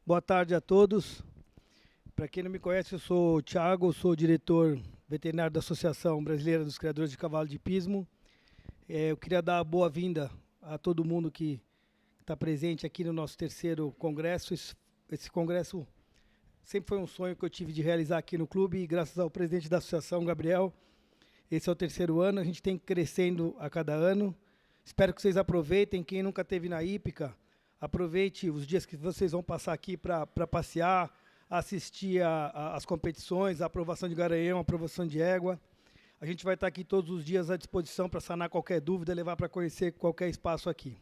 Boa tarde a todos. Para quem não me conhece, eu sou o Thiago, sou diretor veterinário da Associação Brasileira dos Criadores de Cavalo de Hipismo. Eu queria dar boa-vinda a todo mundo que está presente aqui no nosso terceiro congresso. Esse congresso sempre foi um sonho que eu tive de realizar aqui no clube e graças ao presidente da associação, Gabriel, esse é o terceiro ano, a gente tem crescendo a cada ano. Espero que vocês aproveitem. Quem nunca esteve na hípica, aproveite os dias que vocês vão passar aqui para passear, assistir às competições, a aprovação de garanhão, a aprovação de égua. A gente vai estar aqui todos os dias à disposição para sanar qualquer dúvida, levar para conhecer qualquer espaço aqui.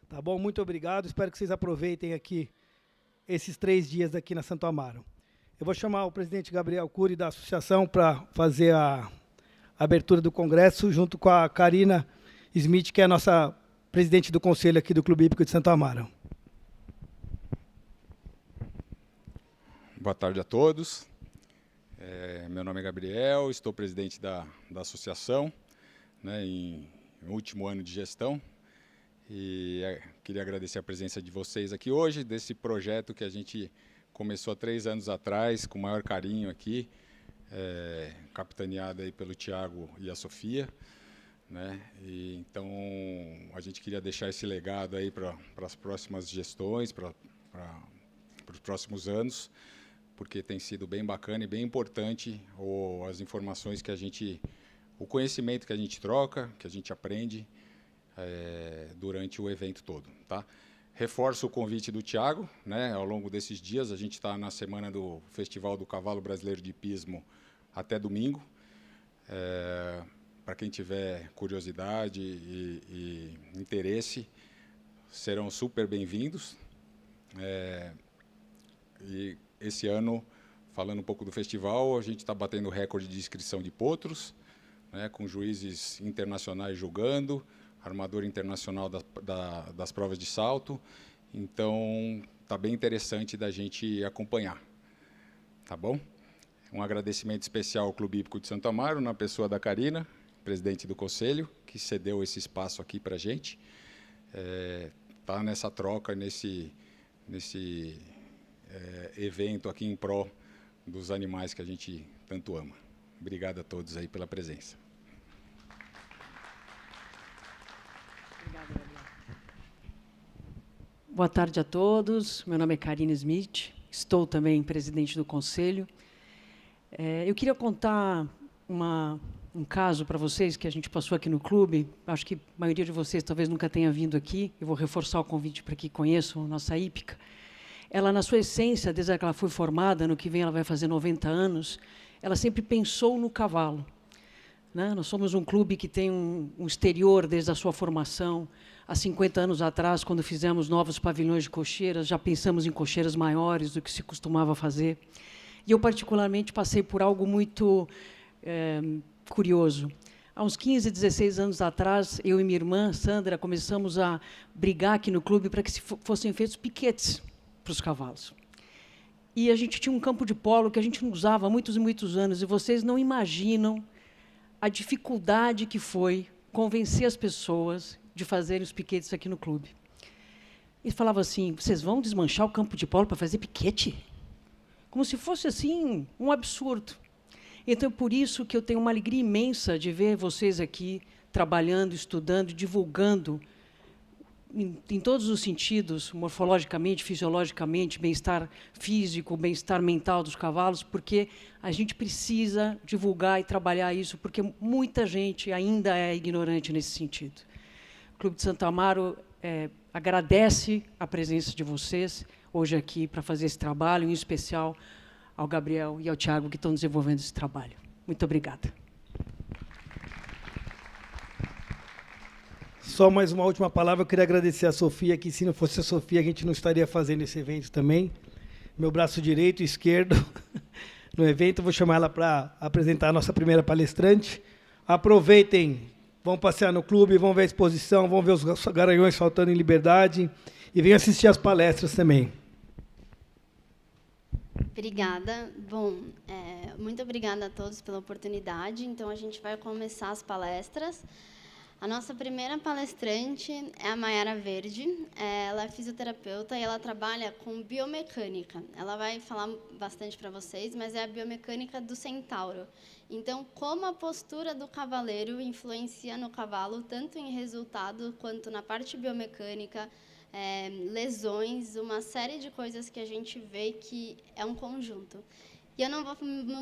Tá bom? Muito obrigado. Espero que vocês aproveitem aqui esses 3 dias aqui na Santo Amaro. Eu vou chamar o presidente Gabriel Cury da associação para fazer a abertura do congresso, junto com a Karina Smith, que é a nossa presidente do conselho aqui do Clube Hípico de Santo Amaro. Boa tarde a todos. Meu nome é Gabriel, estou presidente da associação, né, em último ano de gestão. E queria agradecer a presença de vocês aqui hoje, desse projeto que a gente começou há 3 anos atrás, com o maior carinho aqui, capitaneado aí pelo Thiago e a Sofia. Né? E, então, a gente queria deixar esse legado aí para as próximas gestões, para os próximos anos, porque tem sido bem bacana e bem importante as informações que o conhecimento que a gente troca, que a gente aprende durante o evento todo. Tá? Reforço o convite do Thiago, né? Ao longo desses dias, a gente está na semana do Festival do Cavalo Brasileiro de Hipismo até domingo. Para quem tiver curiosidade e interesse, serão super bem-vindos. E esse ano, falando um pouco do festival, a gente está batendo recorde de inscrição de potros, né, com juízes internacionais julgando, armador internacional das provas de salto. Então, está bem interessante da gente acompanhar. Tá bom? Um agradecimento especial ao Clube Hípico de Santo Amaro, na pessoa da Karina, presidente do conselho, que cedeu esse espaço aqui para a gente. Tá nessa troca, nesse evento aqui em prol dos animais que a gente tanto ama. Obrigado a todos aí pela presença. Obrigada, Gabriel. Boa tarde a todos. Meu nome é Karina Smith, estou também presidente do conselho. Eu queria contar um caso para vocês que a gente passou aqui no clube. Acho que a maioria de vocês talvez nunca tenha vindo aqui. Eu vou reforçar o convite para que conheçam a nossa hípica. Ela, na sua essência, desde que ela foi formada, no que vem ela vai fazer 90 anos, ela sempre pensou no cavalo. Né? Nós somos um clube que tem um exterior desde a sua formação. Há 50 anos atrás, quando fizemos novos pavilhões de cocheiras, já pensamos em cocheiras maiores do que se costumava fazer. E eu, particularmente, passei por algo muito curioso. Há uns 15, 16 anos atrás, eu e minha irmã, Sandra, começamos a brigar aqui no clube para que fossem feitos piquetes para os cavalos. E a gente tinha um campo de polo que a gente não usava há muitos e muitos anos, e vocês não imaginam a dificuldade que foi convencer as pessoas de fazerem os piquetes aqui no clube. E falava assim: vocês vão desmanchar o campo de polo para fazer piquete? Como se fosse assim um absurdo. Então, é por isso que eu tenho uma alegria imensa de ver vocês aqui trabalhando, estudando, divulgando, em todos os sentidos, morfologicamente, fisiologicamente, bem-estar físico, bem-estar mental dos cavalos, porque a gente precisa divulgar e trabalhar isso, porque muita gente ainda é ignorante nesse sentido. O Clube de Santo Amaro agradece a presença de vocês hoje aqui para fazer esse trabalho, em especial ao Gabriel e ao Thiago, que estão desenvolvendo esse trabalho. Muito obrigada. Só mais uma última palavra, eu queria agradecer a Sofia, que se não fosse a Sofia, a gente não estaria fazendo esse evento também. Meu braço direito e esquerdo no evento. Vou chamar ela para apresentar a nossa primeira palestrante. Aproveitem, vão passear no clube, vão ver a exposição, vão ver os garanhões saltando em liberdade e venham assistir às palestras também. Obrigada. Bom, muito obrigada a todos pela oportunidade. Então, a gente vai começar as palestras. A nossa primeira palestrante é a Mayara Verde. Ela é fisioterapeuta e ela trabalha com biomecânica. Ela vai falar bastante para vocês, mas é a biomecânica do centauro. Então, como a postura do cavaleiro influencia no cavalo, tanto em resultado quanto na parte biomecânica, lesões, uma série de coisas que a gente vê que é um conjunto. E eu não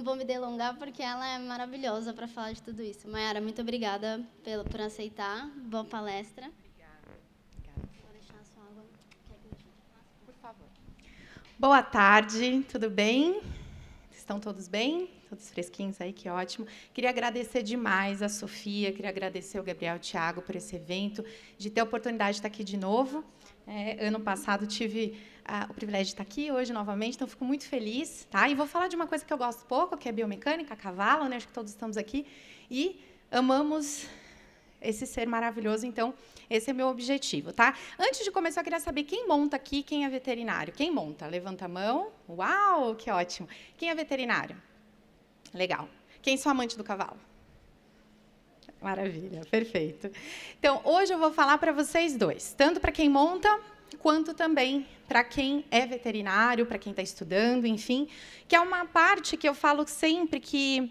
vou me delongar, porque ela é maravilhosa para falar de tudo isso. Mayara, muito obrigada por aceitar. Boa palestra. Obrigada. Vou deixar a sua água. Por favor. Boa tarde, tudo bem? Estão todos bem? Todos fresquinhos aí, que ótimo. Queria agradecer demais a Sofia, queria agradecer ao Gabriel e ao Thiago por esse evento, de ter a oportunidade de estar aqui de novo. Ano passado tive o privilégio de estar aqui, hoje novamente, então fico muito feliz. Tá? E vou falar de uma coisa que eu gosto pouco, que é biomecânica, cavalo, né? Acho que todos estamos aqui, e amamos esse ser maravilhoso, então esse é meu objetivo. Tá? Antes de começar, eu queria saber quem monta aqui, quem é veterinário. Quem monta? Levanta a mão. Uau, que ótimo. Quem é veterinário? Legal. Quem sou amante do cavalo? Maravilha, perfeito. Então, hoje eu vou falar para vocês dois, tanto para quem monta, quanto também para quem é veterinário, para quem está estudando, enfim, que é uma parte que eu falo sempre que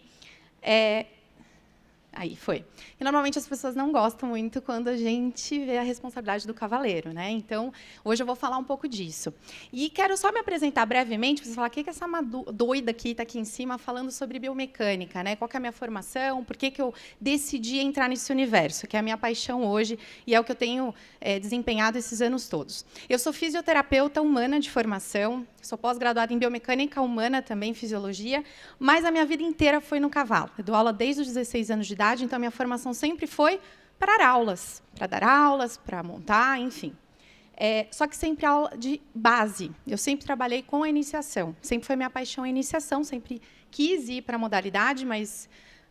Aí, foi. E, normalmente, as pessoas não gostam muito quando a gente vê a responsabilidade do cavaleiro, né? Então, hoje eu vou falar um pouco disso. E quero só me apresentar brevemente, para vocês falarem o que essa doida aqui está aqui em cima falando sobre biomecânica, né? Qual que é a minha formação, por que eu decidi entrar nesse universo, que é a minha paixão hoje e é o que eu tenho desempenhado esses anos todos. Eu sou fisioterapeuta humana de formação, sou pós-graduada em biomecânica humana, também fisiologia, mas a minha vida inteira foi no cavalo. Eu dou aula desde os 16 anos de idade, então a minha formação sempre foi para dar aulas, para montar, enfim. Só que sempre aula de base. Eu sempre trabalhei com a iniciação. Sempre foi minha paixão a iniciação, sempre quis ir para a modalidade, mas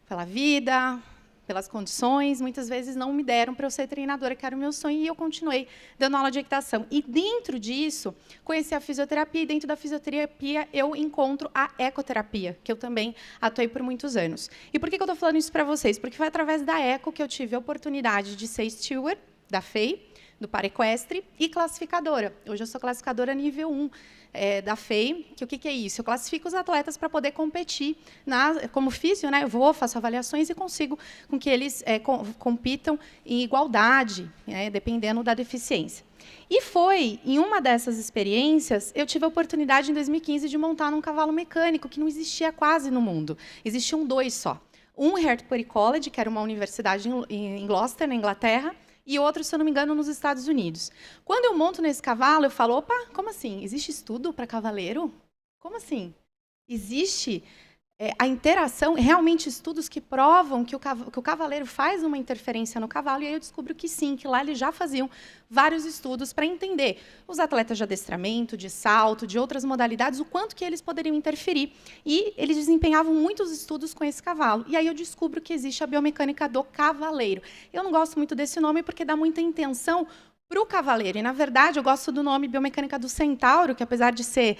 pela vida, pelas condições, muitas vezes não me deram para eu ser treinadora, que era o meu sonho, e eu continuei dando aula de equitação. E, dentro disso, conheci a fisioterapia, e, dentro da fisioterapia, eu encontro a ecoterapia, que eu também atuei por muitos anos. E por que eu estou falando isso para vocês? Porque foi através da eco que eu tive a oportunidade de ser steward da FEI, do Paraequestre, e classificadora. Hoje eu sou classificadora nível 1 da FEI, que o que é isso? Eu classifico os atletas para poder competir como físio, né? Eu faço avaliações e consigo com que eles compitam em igualdade, dependendo da deficiência. E foi, em uma dessas experiências, eu tive a oportunidade, em 2015, de montar num cavalo mecânico, que não existia quase no mundo. Existiam 2 só. Um, Hertford College, que era uma universidade em Gloucester, na Inglaterra, e outro, se eu não me engano, nos Estados Unidos. Quando eu monto nesse cavalo, eu falo, opa, como assim? Existe estudo para cavaleiro? Como assim? Existe a interação, realmente estudos que provam que o cavaleiro faz uma interferência no cavalo, e aí eu descubro que sim, que lá eles já faziam vários estudos para entender os atletas de adestramento, de salto, de outras modalidades, o quanto que eles poderiam interferir. E eles desempenhavam muitos estudos com esse cavalo. E aí eu descubro que existe a biomecânica do cavaleiro. Eu não gosto muito desse nome porque dá muita intenção para o cavaleiro. E, na verdade, eu gosto do nome biomecânica do centauro, que, apesar de ter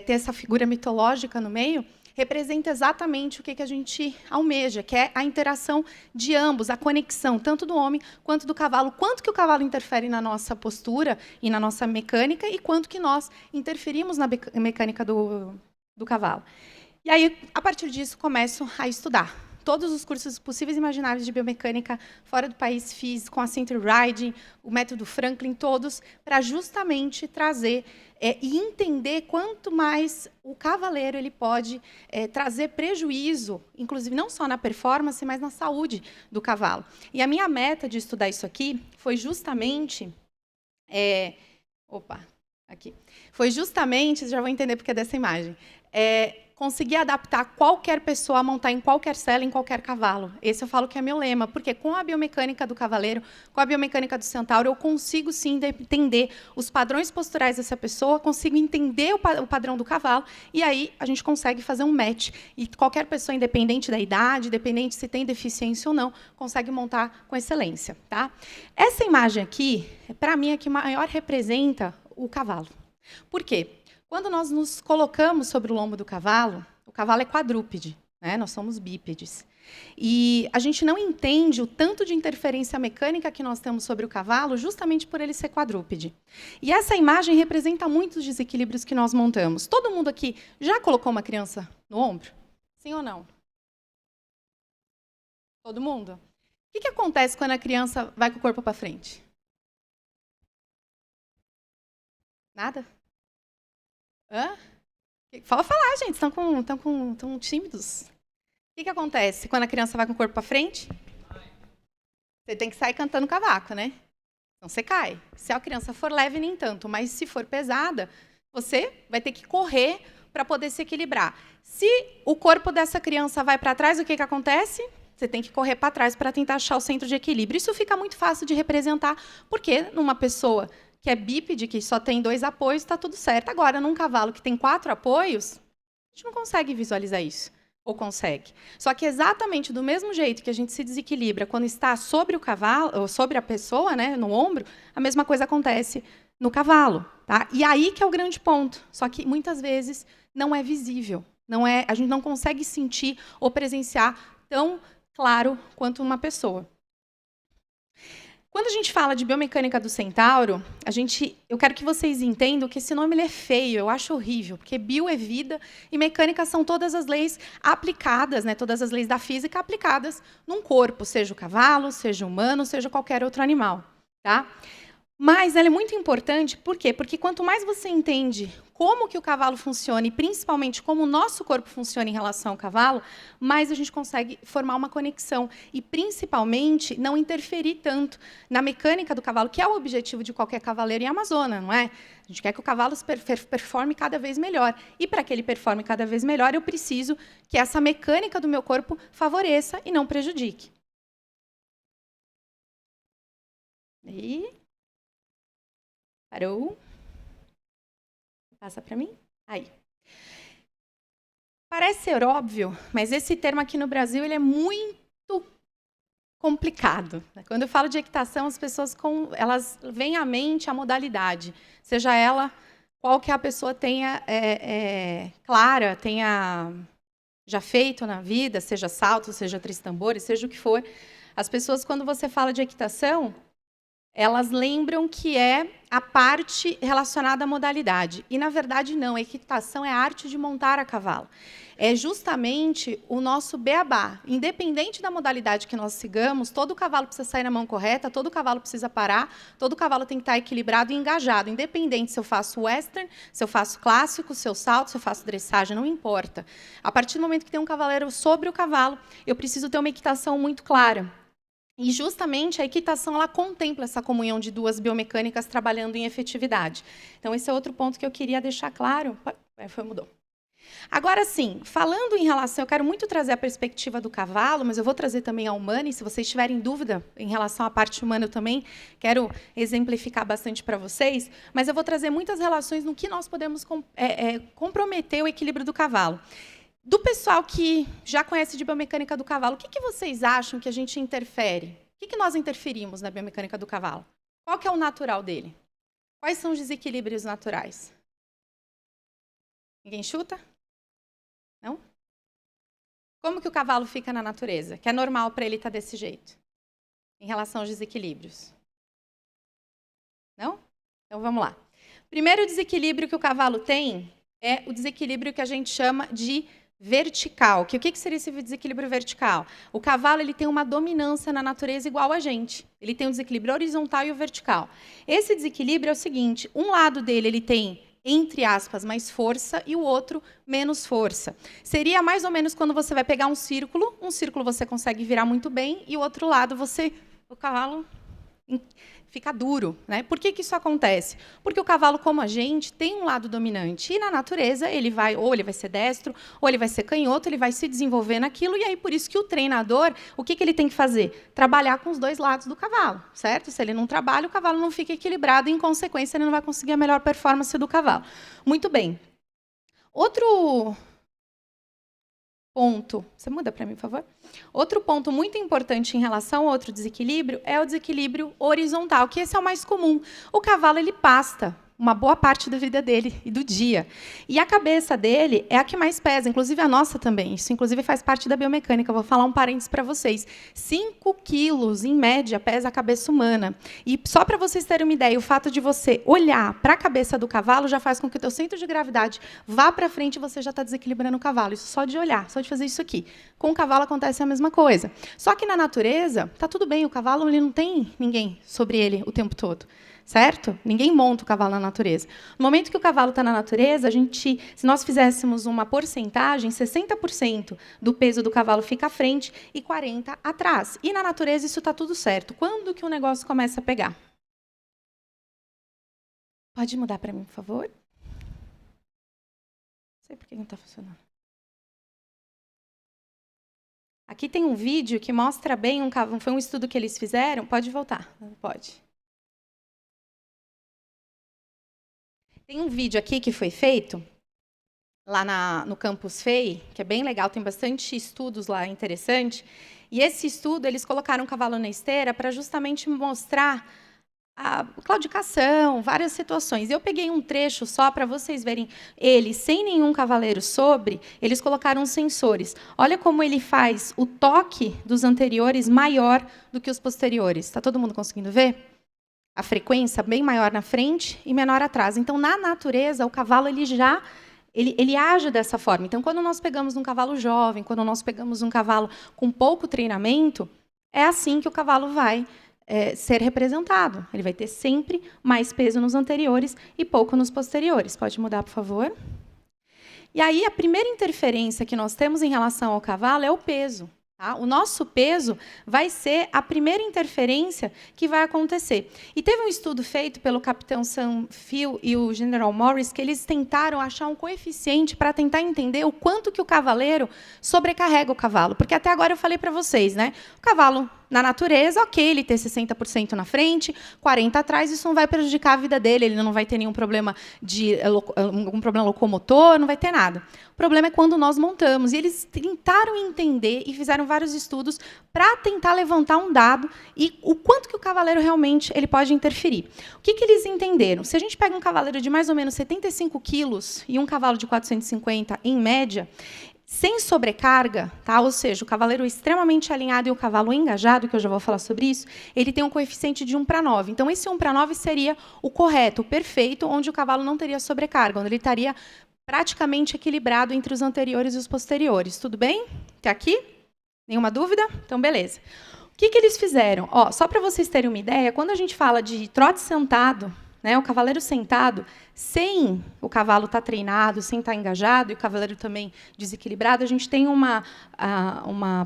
essa figura mitológica no meio, representa exatamente o que a gente almeja, que é a interação de ambos, a conexão, tanto do homem quanto do cavalo. Quanto que o cavalo interfere na nossa postura e na nossa mecânica, e quanto que nós interferimos na mecânica do cavalo. E aí, a partir disso, começo a estudar. Todos os cursos possíveis e imagináveis de biomecânica fora do país fiz, com a Center Riding, o método Franklin, todos, para justamente trazer e entender quanto mais o cavaleiro ele pode trazer prejuízo, inclusive não só na performance, mas na saúde do cavalo. E a minha meta de estudar isso aqui foi justamente... Foi justamente, vocês já vão entender porque é dessa imagem, conseguir adaptar qualquer pessoa a montar em qualquer sela, em qualquer cavalo. Esse eu falo que é meu lema, porque com a biomecânica do cavaleiro, com a biomecânica do centauro, eu consigo sim entender os padrões posturais dessa pessoa, consigo entender o padrão do cavalo, e aí a gente consegue fazer um match. E qualquer pessoa, independente da idade, independente se tem deficiência ou não, consegue montar com excelência. Tá? Essa imagem aqui, para mim, é que maior representa o cavalo. Por quê? Quando nós nos colocamos sobre o lombo do cavalo, o cavalo é quadrúpede, né? Nós somos bípedes. E a gente não entende o tanto de interferência mecânica que nós temos sobre o cavalo, justamente por ele ser quadrúpede. E essa imagem representa muitos desequilíbrios que nós montamos. Todo mundo aqui já colocou uma criança no ombro? Sim ou não? Todo mundo? O que acontece quando a criança vai com o corpo para frente? Nada? Hã? Fala falar, gente. Estão tímidos. O que acontece quando a criança vai com o corpo para frente? Você tem que sair cantando cavaco, né? Então você cai. Se a criança for leve, nem tanto. Mas se for pesada, você vai ter que correr para poder se equilibrar. Se o corpo dessa criança vai para trás, o que acontece? Você tem que correr para trás para tentar achar o centro de equilíbrio. Isso fica muito fácil de representar, porque numa pessoa que é bípede, que só tem 2 apoios, está tudo certo. Agora, num cavalo que tem 4 apoios, a gente não consegue visualizar isso. Ou consegue. Só que exatamente do mesmo jeito que a gente se desequilibra quando está sobre o cavalo, ou sobre a pessoa, né, no ombro, a mesma coisa acontece no cavalo. Tá? E aí que é o grande ponto. Só que, muitas vezes, não é visível. A gente não consegue sentir ou presenciar tão claro quanto uma pessoa. Quando a gente fala de biomecânica do centauro, eu quero que vocês entendam que esse nome ele é feio, eu acho horrível, porque bio é vida e mecânica são todas as leis aplicadas, né, todas as leis da física aplicadas num corpo, seja o cavalo, seja o humano, seja qualquer outro animal. Tá? Mas ela é muito importante, por quê? Porque quanto mais você entende como que o cavalo funciona, e principalmente como o nosso corpo funciona em relação ao cavalo, mais a gente consegue formar uma conexão. E, principalmente, não interferir tanto na mecânica do cavalo, que é o objetivo de qualquer cavaleiro em Amazônia, não é? A gente quer que o cavalo performe cada vez melhor. E, para que ele performe cada vez melhor, eu preciso que essa mecânica do meu corpo favoreça e não prejudique. E... Parou. Passa para mim. Aí. Parece ser óbvio, mas esse termo aqui no Brasil ele é muito complicado. Quando eu falo de equitação, as pessoas elas vêm à mente a modalidade, seja ela qual que a pessoa tenha clara, tenha já feito na vida, seja salto, seja três tambores, seja o que for. As pessoas, quando você fala de equitação, elas lembram que é a parte relacionada à modalidade. E, na verdade, não. A equitação é a arte de montar a cavalo. É justamente o nosso beabá. Independente da modalidade que nós sigamos, todo cavalo precisa sair na mão correta, todo cavalo precisa parar, todo cavalo tem que estar equilibrado e engajado. Independente se eu faço western, se eu faço clássico, se eu salto, se eu faço dressagem, não importa. A partir do momento que tem um cavaleiro sobre o cavalo, eu preciso ter uma equitação muito clara. E, justamente, a equitação ela contempla essa comunhão de duas biomecânicas trabalhando em efetividade. Então, esse é outro ponto que eu queria deixar claro. Mudou. Agora, sim, falando em relação... Eu quero muito trazer a perspectiva do cavalo, mas eu vou trazer também a humana, e se vocês tiverem dúvida em relação à parte humana, eu também quero exemplificar bastante para vocês, mas eu vou trazer muitas relações no que nós podemos comprometer o equilíbrio do cavalo. Do pessoal que já conhece de biomecânica do cavalo, o que vocês acham que a gente interfere? O que nós interferimos na biomecânica do cavalo? Qual que é o natural dele? Quais são os desequilíbrios naturais? Ninguém chuta? Não? Como que o cavalo fica na natureza? Que é normal para ele estar desse jeito? Em relação aos desequilíbrios? Não? Então, vamos lá. O primeiro desequilíbrio que o cavalo tem é o desequilíbrio que a gente chama de vertical. O que seria esse desequilíbrio vertical? O cavalo ele tem uma dominância na natureza igual a gente. Ele tem um desequilíbrio horizontal e o vertical. Esse desequilíbrio é o seguinte, um lado dele ele tem, entre aspas, mais força e o outro menos força. Seria mais ou menos quando você vai pegar um círculo você consegue virar muito bem e o outro lado o cavalo fica duro, né? Por que isso acontece? Porque o cavalo, como a gente, tem um lado dominante. E na natureza, ele vai ser destro, ou ele vai ser canhoto, ele vai se desenvolver naquilo. E aí, por isso que o treinador, o que ele tem que fazer? Trabalhar com os dois lados do cavalo, certo? Se ele não trabalha, o cavalo não fica equilibrado e, em consequência, ele não vai conseguir a melhor performance do cavalo. Muito bem. Outro ponto, você muda para mim, por favor? Outro ponto muito importante em relação ao outro desequilíbrio é o desequilíbrio horizontal, que esse é o mais comum. O cavalo ele pasta uma boa parte da vida dele e do dia. E a cabeça dele é a que mais pesa, inclusive a nossa também. Isso, inclusive, faz parte da biomecânica. Eu vou falar um parênteses para vocês. 5 quilos, em média, pesa a cabeça humana. E, só para vocês terem uma ideia, o fato de você olhar para a cabeça do cavalo já faz com que o teu centro de gravidade vá para frente e você já está desequilibrando o cavalo. Isso só de olhar, só de fazer isso aqui. Com o cavalo acontece a mesma coisa. Só que, na natureza, está tudo bem. O cavalo ele não tem ninguém sobre ele o tempo todo. Certo? Ninguém monta o cavalo na natureza. No momento que o cavalo está na natureza, se nós fizéssemos uma porcentagem, 60% do peso do cavalo fica à frente e 40% atrás. E na natureza isso está tudo certo. Quando que o negócio começa a pegar? Pode mudar para mim, por favor? Não sei por que não está funcionando. Aqui tem um vídeo que mostra bem foi um estudo que eles fizeram. Pode voltar? Pode. Tem um vídeo aqui que foi feito lá no Campus FEI, que é bem legal, tem bastante estudos lá interessante. E esse estudo, eles colocaram um cavalo na esteira para justamente mostrar a claudicação, várias situações. Eu peguei um trecho só para vocês verem ele sem nenhum cavaleiro sobre, eles colocaram sensores. Olha como ele faz o toque dos anteriores maior do que os posteriores. Está todo mundo conseguindo ver? A frequência bem maior na frente e menor atrás. Então, na natureza, o cavalo ele age dessa forma. Então, quando nós pegamos um cavalo jovem, quando nós pegamos um cavalo com pouco treinamento, é assim que o cavalo vai ser representado. Ele vai ter sempre mais peso nos anteriores e pouco nos posteriores. Pode mudar, por favor? E aí, a primeira interferência que nós temos em relação ao cavalo é o peso. Tá? O nosso peso vai ser a primeira interferência que vai acontecer. E teve um estudo feito pelo capitão Sam Phil e o General Morris, que eles tentaram achar um coeficiente para tentar entender o quanto que o cavaleiro sobrecarrega o cavalo. Porque até agora eu falei para vocês, né? O cavalo, na natureza, ok, ele ter 60% na frente, 40% atrás, isso não vai prejudicar a vida dele, ele não vai ter nenhum problema locomotor, não vai ter nada. O problema é quando nós montamos. E eles tentaram entender e fizeram vários estudos para tentar levantar um dado e o quanto que o cavaleiro realmente ele pode interferir. O que eles entenderam? Se a gente pega um cavaleiro de mais ou menos 75 quilos e um cavalo de 450, em média, sem sobrecarga, tá? Ou seja, o cavaleiro extremamente alinhado e o cavalo engajado, que eu já vou falar sobre isso, ele tem um coeficiente de 1:9. Então, esse 1:9 seria o correto, o perfeito, onde o cavalo não teria sobrecarga, onde ele estaria praticamente equilibrado entre os anteriores e os posteriores. Tudo bem? Até aqui? Nenhuma dúvida? Então, beleza. O que eles fizeram? Só para vocês terem uma ideia, quando a gente fala de trote sentado, né, o cavaleiro sentado, sem o cavalo estar treinado, sem estar engajado, e o cavaleiro também desequilibrado, a gente tem uma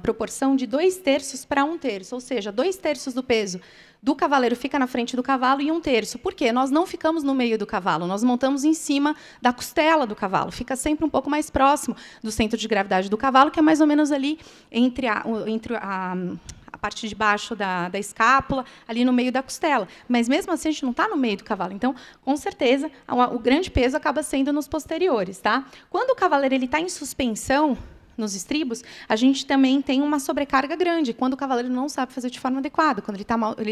proporção de 2/3 para 1/3, ou seja, 2/3 do peso do cavaleiro fica na frente do cavalo e 1/3. Por quê? Nós não ficamos no meio do cavalo, nós montamos em cima da costela do cavalo. Fica sempre um pouco mais próximo do centro de gravidade do cavalo, que é mais ou menos ali entre a parte de baixo da escápula, ali no meio da costela. Mas, mesmo assim, a gente não está no meio do cavalo. Então, com certeza, o grande peso acaba sendo nos posteriores. Tá? Quando o cavaleiro está em suspensão, nos estribos, a gente também tem uma sobrecarga grande, quando o cavaleiro não sabe fazer de forma adequada, quando ele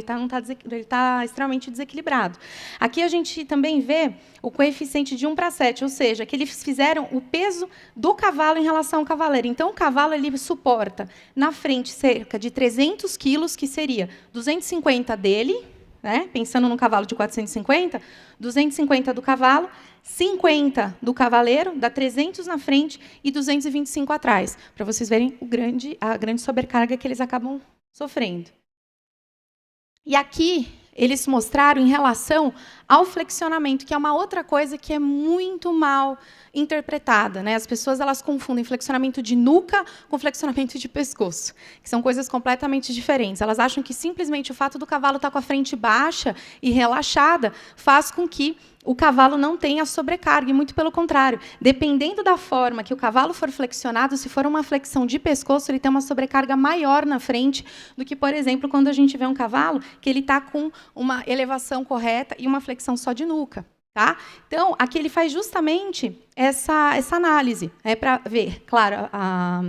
está extremamente desequilibrado. Aqui a gente também vê o coeficiente de 1:7, ou seja, que eles fizeram o peso do cavalo em relação ao cavaleiro. Então, o cavalo ele suporta na frente cerca de 300 quilos, que seria 250 dele, né? Pensando no cavalo de 450, 250 do cavalo, 50 do cavaleiro, dá 300 na frente e 225 atrás, para vocês verem a grande sobrecarga que eles acabam sofrendo. E aqui eles mostraram em relação ao flexionamento, que é uma outra coisa que é muito mal interpretada, né? As pessoas elas confundem flexionamento de nuca com flexionamento de pescoço, que são coisas completamente diferentes. Elas acham que simplesmente o fato do cavalo estar com a frente baixa e relaxada faz com que o cavalo não tenha sobrecarga, e muito pelo contrário. Dependendo da forma que o cavalo for flexionado, se for uma flexão de pescoço, ele tem uma sobrecarga maior na frente do que, por exemplo, quando a gente vê um cavalo que ele está com uma elevação correta e uma flexão só de nuca. Tá? Então, aqui ele faz justamente essa análise, para ver, claro, a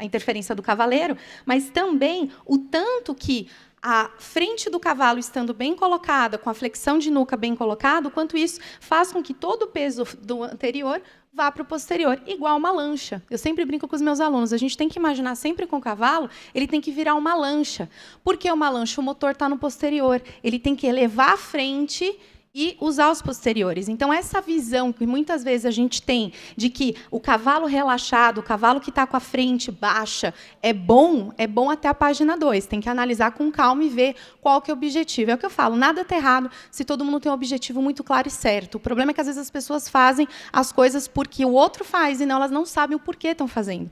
interferência do cavaleiro, mas também o tanto que a frente do cavalo estando bem colocada, com a flexão de nuca bem colocada, quanto isso faz com que todo o peso do anterior vá para o posterior, igual uma lancha. Eu sempre brinco com os meus alunos, a gente tem que imaginar sempre com o cavalo, ele tem que virar uma lancha. Por que uma lancha? O motor está no posterior, ele tem que elevar a frente e usar os posteriores. Então, essa visão que muitas vezes a gente tem de que o cavalo relaxado, o cavalo que está com a frente baixa, é bom até a página 2. Tem que analisar com calma e ver qual que é o objetivo. É o que eu falo, nada está errado se todo mundo tem um objetivo muito claro e certo. O problema é que, às vezes, as pessoas fazem as coisas porque o outro faz e não, elas não sabem o porquê estão fazendo.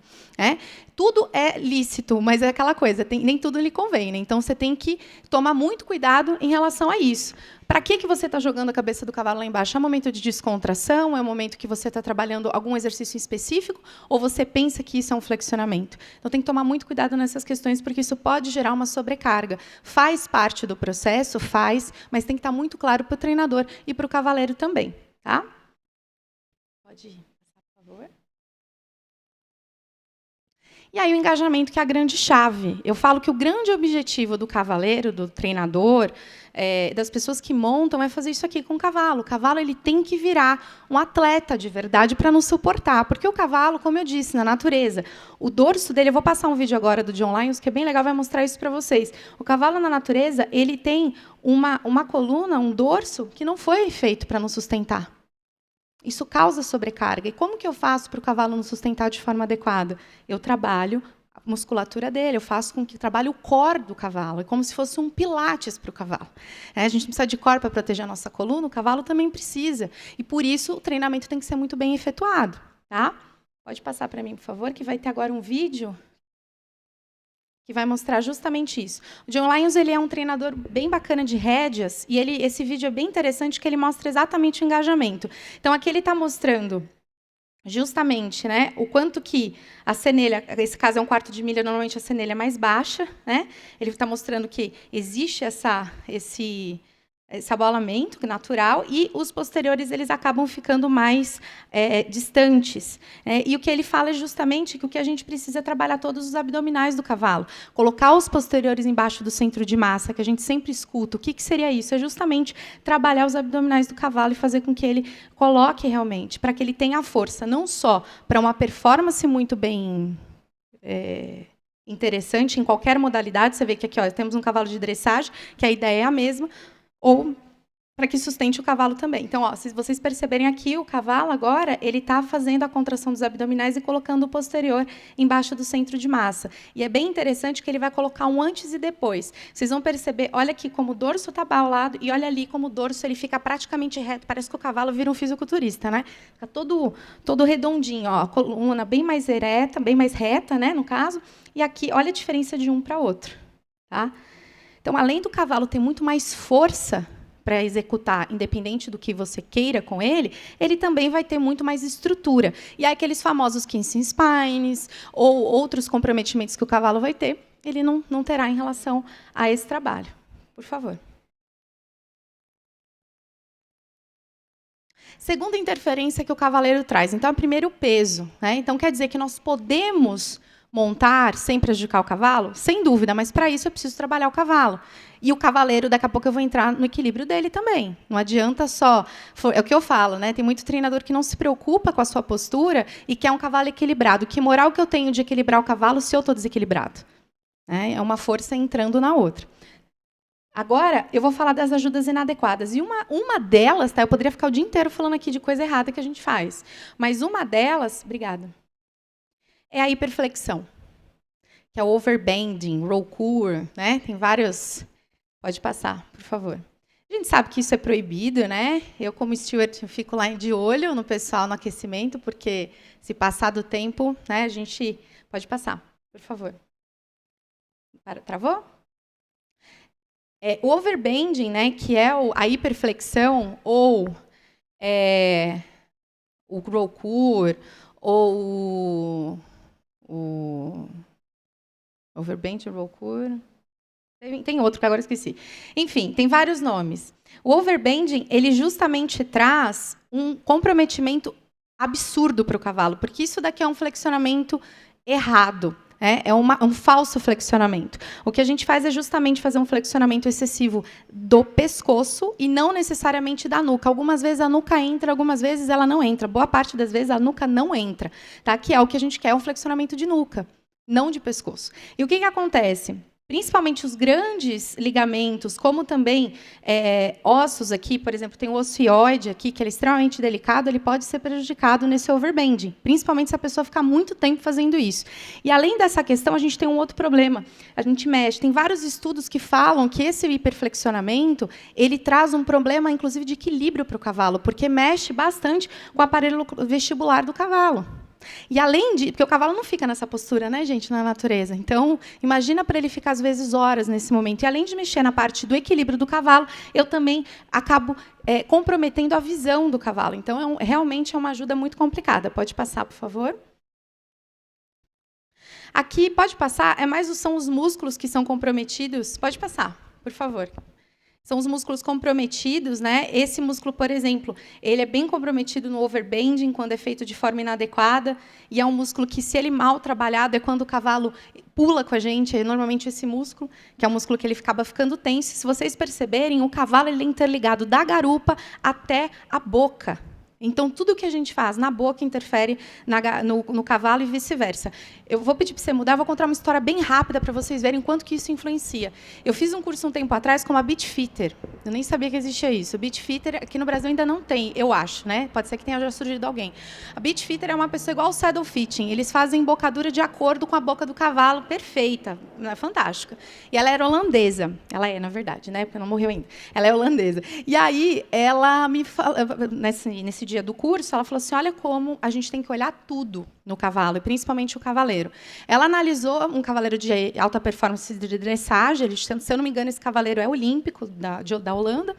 Tudo é lícito, mas é aquela coisa, nem tudo lhe convém. Né? Então, você tem que tomar muito cuidado em relação a isso. Para que você está jogando a cabeça do cavalo lá embaixo? É um momento de descontração? É um momento que você está trabalhando algum exercício específico? Ou você pensa que isso é um flexionamento? Então, tem que tomar muito cuidado nessas questões, porque isso pode gerar uma sobrecarga. Faz parte do processo? Faz, mas tem que estar muito claro para o treinador e para o cavaleiro também. Tá? Pode ir, por favor. E aí o engajamento, que é a grande chave. Eu falo que o grande objetivo do cavaleiro, do treinador, das pessoas que montam, é fazer isso aqui com o cavalo. O cavalo ele tem que virar um atleta de verdade para nos suportar. Porque o cavalo, como eu disse, na natureza, o dorso dele... Eu vou passar um vídeo agora do John Lyons, que é bem legal, vai mostrar isso para vocês. O cavalo, na natureza, ele tem uma coluna, um dorso, que não foi feito para nos sustentar. Isso causa sobrecarga. E como que eu faço para o cavalo nos sustentar de forma adequada? Eu trabalho a musculatura dele, eu faço com que trabalhe o core do cavalo. É como se fosse um pilates para o cavalo. A gente precisa de core para proteger a nossa coluna, o cavalo também precisa. E, por isso, o treinamento tem que ser muito bem efetuado. Tá? Pode passar para mim, por favor, que vai ter agora um vídeo que vai mostrar justamente isso. O John Lyons ele é um treinador bem bacana de rédeas, e esse vídeo é bem interessante, que ele mostra exatamente o engajamento. Então, aqui ele está mostrando justamente, né, o quanto que a cenelha, esse caso é 1/4 de milha, normalmente a cenelha é mais baixa, né? Ele está mostrando que existe esse abolamento natural, e os posteriores eles acabam ficando mais distantes. E o que ele fala é justamente que o que a gente precisa é trabalhar todos os abdominais do cavalo. Colocar os posteriores embaixo do centro de massa, que a gente sempre escuta. O que seria isso? É justamente trabalhar os abdominais do cavalo e fazer com que ele coloque realmente, para que ele tenha a força, não só para uma performance muito bem... interessante em qualquer modalidade. Você vê que aqui temos um cavalo de dressagem, que a ideia é a mesma, ou para que sustente o cavalo também. Então, se vocês perceberem aqui, o cavalo agora ele está fazendo a contração dos abdominais e colocando o posterior embaixo do centro de massa. E é bem interessante que ele vai colocar um antes e depois. Vocês vão perceber, olha aqui como o dorso está abaulado, e olha ali como o dorso ele fica praticamente reto. Parece que o cavalo vira um fisiculturista, né? Fica todo redondinho, a coluna bem mais ereta, bem mais reta, né, no caso. E aqui, olha a diferença de um para outro. Tá? Então, além do cavalo ter muito mais força para executar, independente do que você queira com ele também vai ter muito mais estrutura. E aí, aqueles famosos kissing spines ou outros comprometimentos que o cavalo vai ter, ele não terá em relação a esse trabalho. Por favor. Segunda interferência que o cavaleiro traz. Então, primeiro, o peso. Né? Então, quer dizer que nós podemos montar sem prejudicar o cavalo? Sem dúvida, mas para isso eu preciso trabalhar o cavalo. E o cavaleiro, daqui a pouco eu vou entrar no equilíbrio dele também. Não adianta só... É o que eu falo, né? Tem muito treinador que não se preocupa com a sua postura e quer um cavalo equilibrado. Que moral que eu tenho de equilibrar o cavalo se eu estou desequilibrado? É uma força entrando na outra. Agora, eu vou falar das ajudas inadequadas. E uma delas, tá? Eu poderia ficar o dia inteiro falando aqui de coisa errada que a gente faz. Mas uma delas... Obrigada. É a hiperflexão, que é o overbending, roll-cur, né? Tem vários... Pode passar, por favor. A gente sabe que isso é proibido, né? Eu, como steward, fico lá de olho no pessoal no aquecimento, porque se passar do tempo, né, a gente... Pode passar, por favor. Travou? O overbending, né, que é a hiperflexão, ou o roll-cur, ou o overbending, roll-cur... Tem outro que agora esqueci. Enfim, tem vários nomes. O overbending, ele justamente traz um comprometimento absurdo para o cavalo, porque isso daqui é um flexionamento errado. É um falso flexionamento. O que a gente faz é justamente fazer um flexionamento excessivo do pescoço e não necessariamente da nuca. Algumas vezes a nuca entra, algumas vezes ela não entra. Boa parte das vezes a nuca não entra. Tá? Que é o que a gente quer, um flexionamento de nuca, não de pescoço. E o que acontece? Principalmente os grandes ligamentos, como também ossos aqui, por exemplo, tem o osso hioide aqui, que ele é extremamente delicado, ele pode ser prejudicado nesse overbending, principalmente se a pessoa ficar muito tempo fazendo isso. E, além dessa questão, a gente tem um outro problema. A gente mexe. Tem vários estudos que falam que esse hiperflexionamento ele traz um problema, inclusive, de equilíbrio para o cavalo, porque mexe bastante com o aparelho vestibular do cavalo. E além de... Porque o cavalo não fica nessa postura, né, gente, na natureza. Então, imagina para ele ficar, às vezes, horas nesse momento. E, além de mexer na parte do equilíbrio do cavalo, eu também acabo comprometendo a visão do cavalo. Então, realmente é uma ajuda muito complicada. Pode passar, por favor? Aqui, pode passar? São os músculos que são comprometidos. Pode passar, por favor. São os músculos comprometidos, né? Esse músculo, por exemplo, ele é bem comprometido no overbending, quando é feito de forma inadequada, e é um músculo que, se ele mal trabalhado, é quando o cavalo pula com a gente, é normalmente esse músculo, que é um músculo que ele acaba ficando tenso. Se vocês perceberem, o cavalo ele é interligado da garupa até a boca. Então, tudo que a gente faz na boca interfere no cavalo e vice-versa. Eu vou pedir para você mudar, vou contar uma história bem rápida para vocês verem o quanto que isso influencia. Eu fiz um curso um tempo atrás com a Bitfitter. Eu nem sabia que existia isso. A Bitfitter, aqui no Brasil, ainda não tem, eu acho, né? Pode ser que tenha já surgido alguém. A Bitfitter é uma pessoa igual ao saddle fitting. Eles fazem embocadura de acordo com a boca do cavalo, perfeita, fantástica. E ela era holandesa. Ela é, na verdade, né? Porque não morreu ainda. Ela é holandesa. E aí, ela me falou, nesse dia do curso, ela falou assim, olha como a gente tem que olhar tudo no cavalo, e principalmente o cavaleiro. Ela analisou um cavaleiro de alta performance de dressagem, se eu não me engano, esse cavaleiro é olímpico, da Holanda,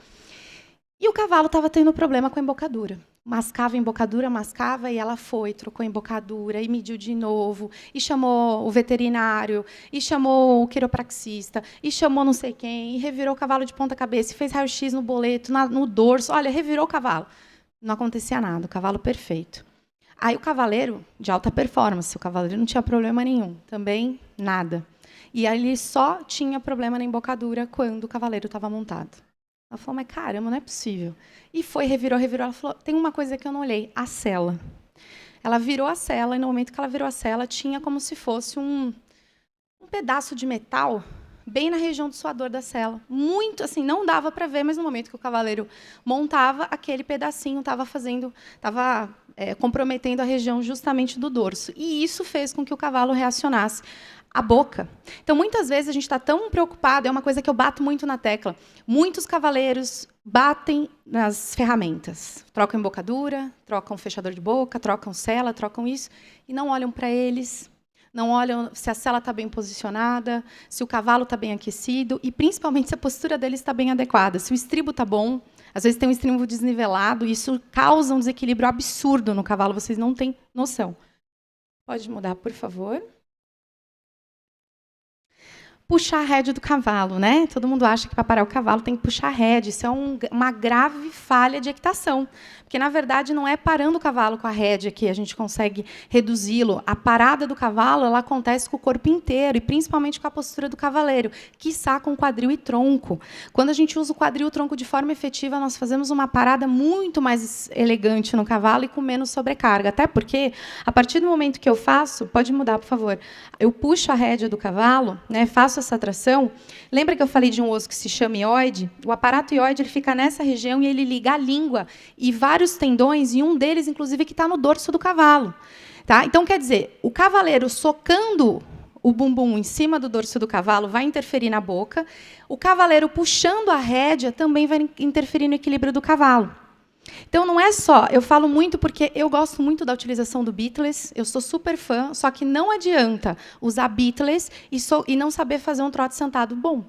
e o cavalo estava tendo problema com a embocadura. Mascava a embocadura, mascava, e ela foi, trocou a embocadura, e mediu de novo, e chamou o veterinário, e chamou o quiropraxista, e chamou não sei quem, e revirou o cavalo de ponta cabeça, e fez raio-x no boleto, no dorso, olha, revirou o cavalo. Não acontecia nada, o cavalo perfeito. Aí o cavaleiro, de alta performance, o cavaleiro não tinha problema nenhum, também nada. E aí ele só tinha problema na embocadura quando o cavaleiro estava montado. Ela falou, mas caramba, não é possível. E foi, revirou. Ela falou, tem uma coisa que eu não olhei, a sela. Ela virou a sela, e no momento que ela virou a sela, tinha como se fosse um pedaço de metal bem na região do suador da sela. Muito, assim, não dava para ver, mas no momento que o cavaleiro montava, aquele pedacinho estava comprometendo a região justamente do dorso. E isso fez com que o cavalo reacionasse a boca. Então, muitas vezes, a gente está tão preocupado, é uma coisa que eu bato muito na tecla, muitos cavaleiros batem nas ferramentas. Trocam embocadura, trocam fechador de boca, trocam sela, trocam isso, e não olham para eles, não olham se a sela está bem posicionada, se o cavalo está bem aquecido e, principalmente, se a postura deles está bem adequada, se o estribo está bom. Às vezes tem um estribo desnivelado e isso causa um desequilíbrio absurdo no cavalo, vocês não têm noção. Pode mudar, por favor? Puxar a rédea do cavalo, né? Todo mundo acha que para parar o cavalo tem que puxar a rédea. Isso é uma grave falha de equitação, porque na verdade não é parando o cavalo com a rédea que a gente consegue reduzi-lo. A parada do cavalo ela acontece com o corpo inteiro e principalmente com a postura do cavaleiro, quiçá com quadril e tronco. Quando a gente usa o quadril e o tronco de forma efetiva, nós fazemos uma parada muito mais elegante no cavalo e com menos sobrecarga. Até porque, a partir do momento que eu faço, pode mudar, por favor, eu puxo a rédea do cavalo, né, faço essa tração. Lembra que eu falei de um osso que se chama ióide? O aparato ióide ele fica nessa região e ele liga a língua e vários tendões, e um deles, inclusive, que está no dorso do cavalo. Tá? Então, quer dizer, o cavaleiro socando o bumbum em cima do dorso do cavalo vai interferir na boca, o cavaleiro puxando a rédea também vai interferir no equilíbrio do cavalo. Então, não é só, eu falo muito porque eu gosto muito da utilização do Beatles, eu sou super fã, só que não adianta usar Beatles e não saber fazer um trote sentado bom.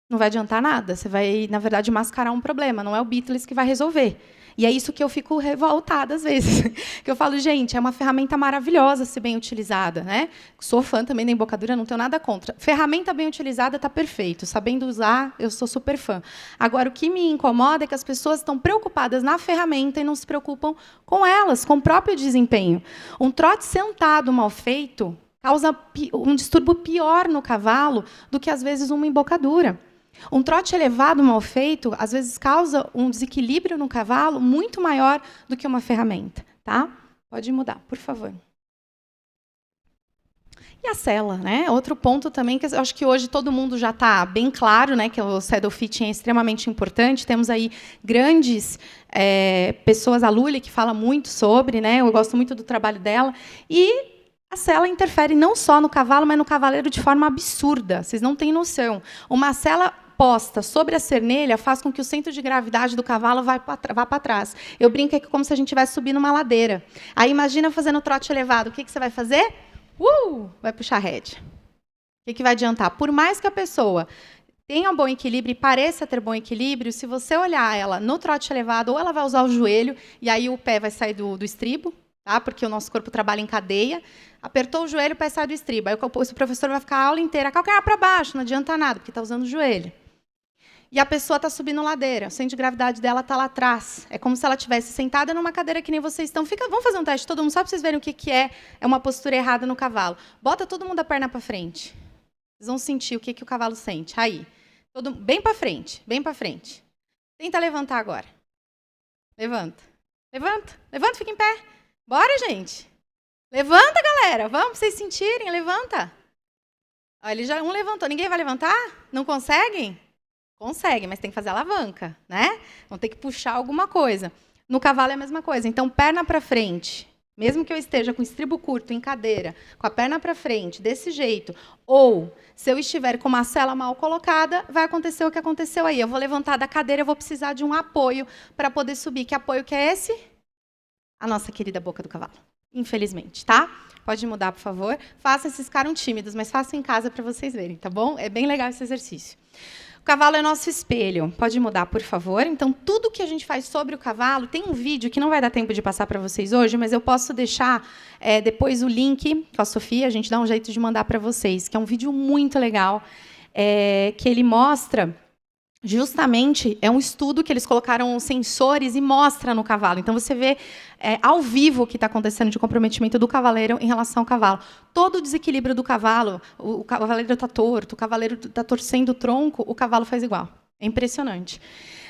Não vai adiantar nada, você vai, na verdade, mascarar um problema, não é o Beatles que vai resolver. E é isso que eu fico revoltada, às vezes. Que eu falo, gente, é uma ferramenta maravilhosa se bem utilizada. Né? Sou fã também da embocadura, não tenho nada contra. Ferramenta bem utilizada está perfeito. Sabendo usar, eu sou super fã. Agora, o que me incomoda é que as pessoas estão preocupadas na ferramenta e não se preocupam com elas, com o próprio desempenho. Um trote sentado mal feito causa um distúrbio pior no cavalo do que, às vezes, uma embocadura. Um trote elevado mal feito, às vezes, causa um desequilíbrio no cavalo muito maior do que uma ferramenta. Tá? Pode mudar, por favor. E a sela, né? Outro ponto também que eu acho que hoje todo mundo já está bem claro, né, que o saddle fitting é extremamente importante. Temos aí grandes pessoas, a Luli, que fala muito sobre, né? Eu gosto muito do trabalho dela. E a sela interfere não só no cavalo, mas no cavaleiro de forma absurda. Vocês não têm noção. Uma sela posta sobre a cernelha faz com que o centro de gravidade do cavalo vá para trás. Eu brinco que é como se a gente estivesse subindo uma ladeira. Aí imagina fazendo trote elevado. O que você vai fazer? Vai puxar a rédea. O que vai adiantar? Por mais que a pessoa tenha um bom equilíbrio e pareça ter bom equilíbrio, se você olhar ela no trote elevado, ou ela vai usar o joelho, e aí o pé vai sair do estribo, tá? Porque o nosso corpo trabalha em cadeia. Apertou o joelho, o pé sai do estribo. Aí o professor vai ficar a aula inteira calcanhar para baixo, não adianta nada, porque está usando o joelho. E a pessoa está subindo ladeira, o centro de gravidade dela está lá atrás. É como se ela estivesse sentada numa cadeira que nem vocês estão. Vamos fazer um teste, todo mundo, só para vocês verem o que é uma postura errada no cavalo. Bota todo mundo a perna para frente. Vocês vão sentir o que o cavalo sente. Aí, bem para frente, bem para frente. Tenta levantar agora. Levanta. Levanta, levanta, fica em pé. Bora, gente. Levanta, galera. Vamos, para vocês sentirem, levanta. Olha, um levantou. Ninguém vai levantar? Não conseguem? Consegue, mas tem que fazer alavanca, né? Vão ter que puxar alguma coisa. No cavalo é a mesma coisa. Então, perna para frente. Mesmo que eu esteja com estribo curto em cadeira, com a perna para frente, desse jeito, ou se eu estiver com uma sela mal colocada, vai acontecer o que aconteceu aí. Eu vou levantar da cadeira, eu vou precisar de um apoio para poder subir. Que apoio que é esse? A nossa querida boca do cavalo. Infelizmente, tá? Pode mudar, por favor. Façam, esses ficaram tímidos, mas façam em casa para vocês verem, tá bom? É bem legal esse exercício. O cavalo é nosso espelho. Pode mudar, por favor. Então, tudo que a gente faz sobre o cavalo, tem um vídeo que não vai dar tempo de passar para vocês hoje, mas eu posso deixar depois o link com a Sofia, a gente dá um jeito de mandar para vocês, que é um vídeo muito legal, que ele mostra... Justamente, é um estudo que eles colocaram sensores e mostra no cavalo. Então, você vê ao vivo o que está acontecendo de comprometimento do cavaleiro em relação ao cavalo. Todo o desequilíbrio do cavalo, o cavaleiro está torto, o cavaleiro está torcendo o tronco, o cavalo faz igual. É impressionante.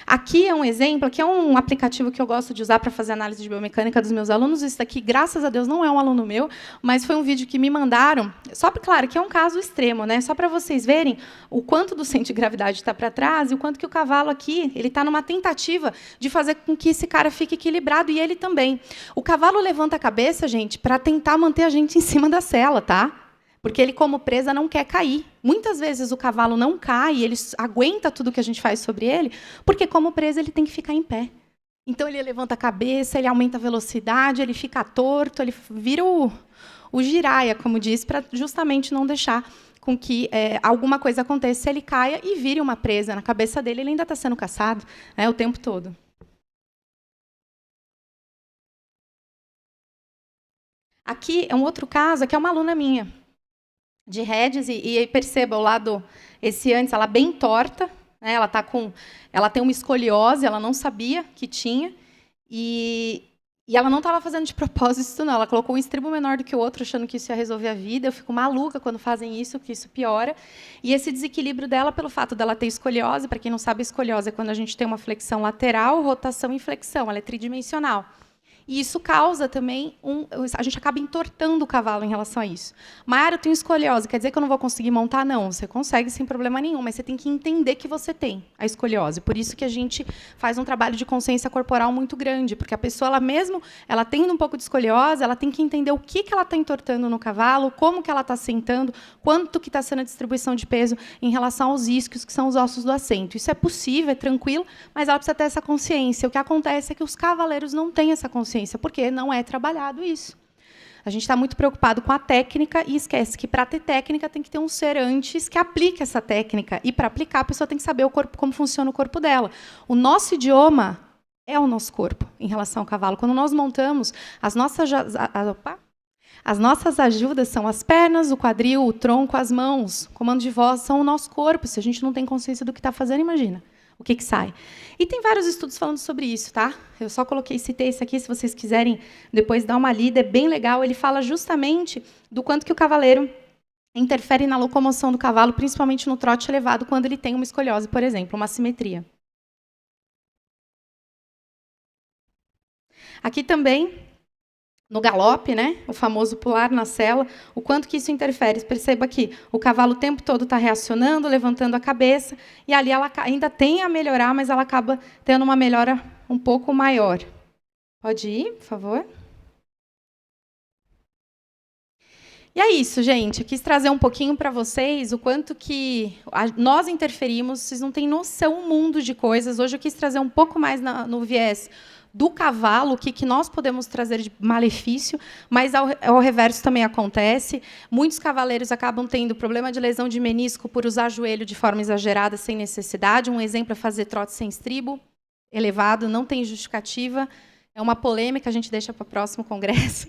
Aqui é um exemplo, aqui é um aplicativo que eu gosto de usar para fazer análise de biomecânica dos meus alunos. Isso daqui, graças a Deus, não é um aluno meu, mas foi um vídeo que me mandaram. Só para, claro, que é um caso extremo, né? Só para vocês verem o quanto do centro de gravidade está para trás e o quanto que o cavalo aqui ele está numa tentativa de fazer com que esse cara fique equilibrado e ele também. O cavalo levanta a cabeça, gente, para tentar manter a gente em cima da sela, tá? Porque ele, como presa, não quer cair. Muitas vezes o cavalo não cai, ele aguenta tudo que a gente faz sobre ele, porque, como presa, ele tem que ficar em pé. Então, ele levanta a cabeça, ele aumenta a velocidade, ele fica torto, ele vira o giraia, como diz, para justamente não deixar com que alguma coisa aconteça, ele caia e vire uma presa na cabeça dele, ele ainda está sendo caçado, né, o tempo todo. Aqui é um outro caso, que é uma aluna minha, de rédeas, e perceba o lado, esse antes, ela bem torta, né, ela tem uma escoliose, ela não sabia que tinha, e ela não estava fazendo de propósito isso, não. Ela colocou um estribo menor do que o outro, achando que isso ia resolver a vida. Eu fico maluca quando fazem isso, que isso piora. E esse desequilíbrio dela, pelo fato dela ter escoliose, para quem não sabe, escoliose é quando a gente tem uma flexão lateral, rotação e flexão, ela é tridimensional. E isso causa também a gente acaba entortando o cavalo em relação a isso. Mayara, eu tenho escoliose, quer dizer que eu não vou conseguir montar? Não, você consegue sem problema nenhum, mas você tem que entender que você tem a escoliose. Por isso que a gente faz um trabalho de consciência corporal muito grande, porque a pessoa, ela tendo um pouco de escoliose, ela tem que entender o que ela está entortando no cavalo, como que ela está sentando, quanto que está sendo a distribuição de peso em relação aos isquios, que são os ossos do assento. Isso é possível, é tranquilo, mas ela precisa ter essa consciência. O que acontece é que os cavaleiros não têm essa consciência, porque não é trabalhado isso. A gente está muito preocupado com a técnica e esquece que, para ter técnica, tem que ter um ser antes que aplique essa técnica. E, para aplicar, a pessoa tem que saber como funciona o corpo dela. O nosso idioma é o nosso corpo em relação ao cavalo. Quando nós montamos, as nossas ajudas são as pernas, o quadril, o tronco, as mãos. O comando de voz são o nosso corpo. Se a gente não tem consciência do que está fazendo, imagina. o que sai. E tem vários estudos falando sobre isso, tá? Eu só citei esse aqui, se vocês quiserem depois dar uma lida, é bem legal. Ele fala justamente do quanto que o cavaleiro interfere na locomoção do cavalo, principalmente no trote elevado, quando ele tem uma escoliose, por exemplo, uma assimetria. Aqui também, no galope, né, o famoso pular na sela, o quanto que isso interfere. Perceba que o cavalo o tempo todo está reacionando, levantando a cabeça, e ali ela ainda tem a melhorar, mas ela acaba tendo uma melhora um pouco maior. Pode ir, por favor? E é isso, gente. Eu quis trazer um pouquinho para vocês o quanto que nós interferimos. Vocês não têm noção, um mundo de coisas. Hoje eu quis trazer um pouco mais no viés do cavalo, o que nós podemos trazer de malefício, mas ao reverso também acontece. Muitos cavaleiros acabam tendo problema de lesão de menisco por usar joelho de forma exagerada, sem necessidade. Um exemplo é fazer trote sem estribo elevado, não tem justificativa. É uma polêmica, a gente deixa para o próximo congresso.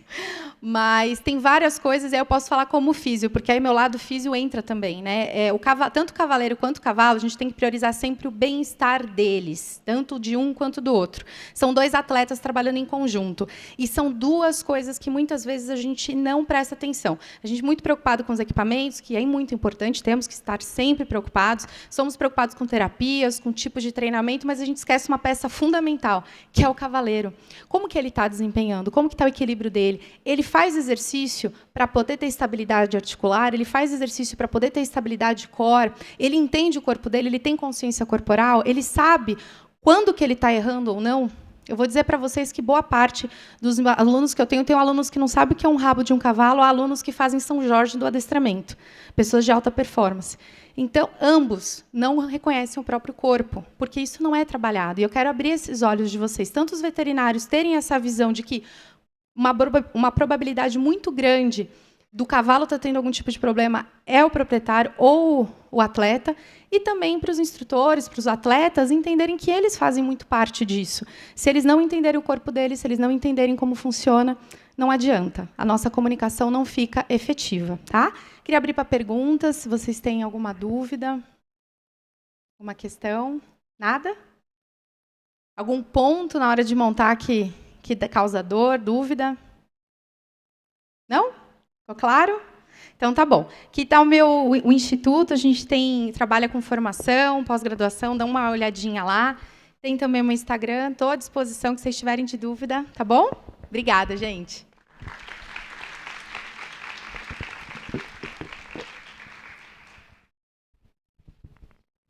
Mas tem várias coisas, e aí eu posso falar como físio, porque aí meu lado físio entra também, né? Tanto o cavaleiro quanto o cavalo, a gente tem que priorizar sempre o bem-estar deles, tanto de um quanto do outro. São dois atletas trabalhando em conjunto. E são duas coisas que muitas vezes a gente não presta atenção. A gente é muito preocupado com os equipamentos, que é muito importante, temos que estar sempre preocupados. Somos preocupados com terapias, com tipos de treinamento, mas a gente esquece uma peça fundamental, que é o cavaleiro. Como que ele está desempenhando? Como que está o equilíbrio dele? Ele faz exercício para poder ter estabilidade articular, ele faz exercício para poder ter estabilidade core, ele entende o corpo dele, ele tem consciência corporal, ele sabe quando que ele está errando ou não. Eu vou dizer para vocês que boa parte dos alunos que eu tenho alunos que não sabem o que é um rabo de um cavalo, há alunos que fazem São Jorge do adestramento, pessoas de alta performance. Então, ambos não reconhecem o próprio corpo, porque isso não é trabalhado. E eu quero abrir esses olhos de vocês, tanto os veterinários terem essa visão de que uma probabilidade muito grande do cavalo estar tendo algum tipo de problema é o proprietário ou o atleta, e também para os instrutores, para os atletas, entenderem que eles fazem muito parte disso. Se eles não entenderem o corpo deles, se eles não entenderem como funciona, não adianta. A nossa comunicação não fica efetiva. Tá? Queria abrir para perguntas, se vocês têm alguma dúvida, alguma questão. Nada? Algum ponto na hora de montar que causa dor, dúvida? Não? Ficou claro? Então, tá bom. Aqui está o instituto, a gente trabalha com formação, pós-graduação, dá uma olhadinha lá. Tem também o meu Instagram, estou à disposição que vocês tiverem de dúvida, tá bom? Obrigada, gente.